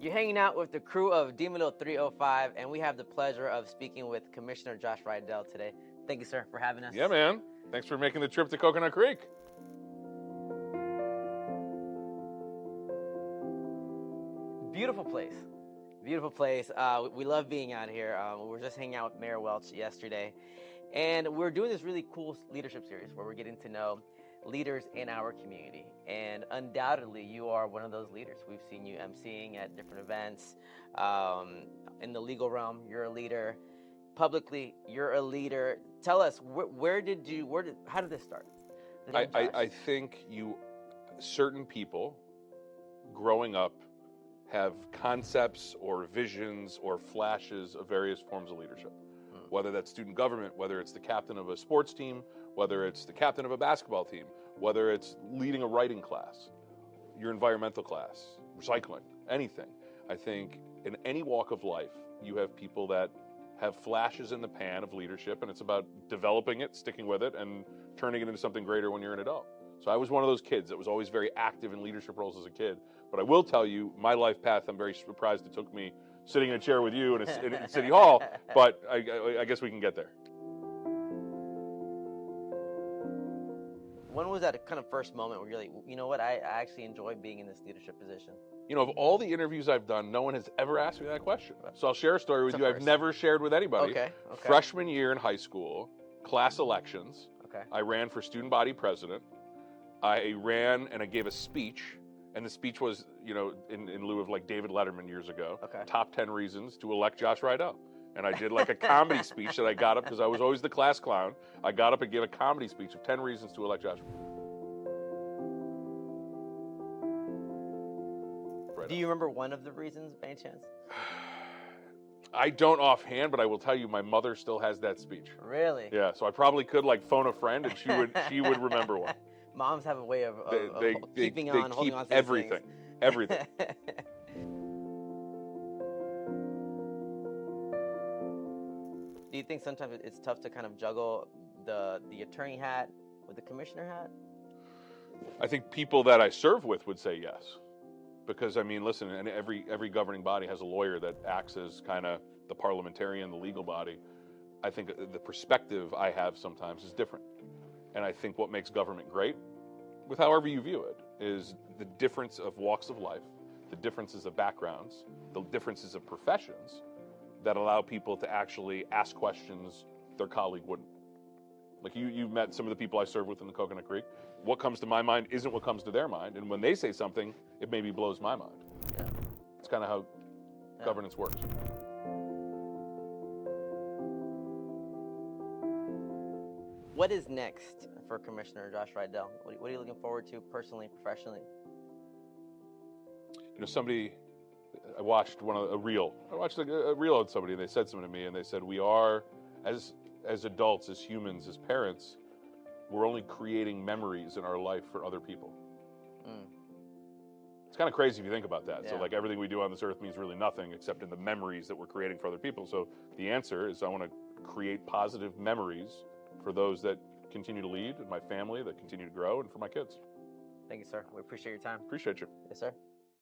You're hanging out with the crew of Demino 305, and we have the pleasure of speaking with Commissioner Josh Rydell today. Thank you, sir, for having us. Yeah, man. Thanks for making the trip to Coconut Creek. Beautiful place. Beautiful place. We love being out here. We were just hanging out with Mayor Welch yesterday, and we're doing this really cool leadership series where we're getting to know leaders in our community. And undoubtedly, you are one of those leaders. We've seen you emceeing at different events. In the legal realm, you're a leader. Publicly, you're a leader. Tell us, how did this start? I think certain people growing up have concepts or visions or flashes of various forms of leadership, whether that's student government, whether it's the captain of a sports team, whether it's the captain of a basketball team, whether it's leading a writing class, your environmental class, recycling, anything. I think in any walk of life, you have people that have flashes in the pan of leadership, and it's about developing it, sticking with it, and turning it into something greater when you're an adult. So I was one of those kids that was always very active in leadership roles as a kid. But I will tell you, my life path, I'm very surprised it took me sitting in a chair with you in City Hall, but I guess we can get there. When was that kind of first moment where you're like, you know what, I actually enjoy being in this leadership position? You know, of all the interviews I've done, no one has ever asked me that question. So I'll share a story with you I've never shared with anybody. Okay. Freshman year in high school, class elections. Okay. I ran for student body president. I ran and I gave a speech, and the speech was, you know, in lieu of like David Letterman years ago. Okay. Top 10 reasons to elect Josh Rydell. And I did like a comedy speech that I got up because I was always the class clown. I got up and gave a comedy speech of 10 reasons to elect Josh. Do you remember one of the reasons by any chance? I don't offhand, but I will tell you my mother still has that speech. Really? Yeah, so I probably could like phone a friend and she would remember one. Moms have a way of holding keep on to everything. things. Everything. Do you think sometimes it's tough to kind of juggle the attorney hat with the commissioner hat? I think people that I serve with would say yes. Because, I mean, listen, and every governing body has a lawyer that acts as kind of the parliamentarian, the legal body. I think the perspective I have sometimes is different. And I think what makes government great, with however you view it, is the difference of walks of life, the differences of backgrounds, the differences of professions that allow people to actually ask questions their colleague wouldn't. Like you've met some of the people I serve with in the Coconut Creek. What comes to my mind isn't what comes to their mind. And when they say something, it maybe blows my mind. Yeah. It's kind of how governance works. What is next for Commissioner Josh Rydell? What are you looking forward to personally, professionally? You know, I watched a reel. I watched a reel on somebody, and they said something to me, and they said, we are, as adults, as humans, as parents, we're only creating memories in our life for other people. It's kind of crazy if you think about that. Yeah. So like everything we do on this earth means really nothing except in the memories that we're creating for other people. So the answer is I want to create positive memories for those that continue to lead, and my family that continue to grow, and for my kids. Thank you, sir. We appreciate your time. Appreciate you. Yes, sir.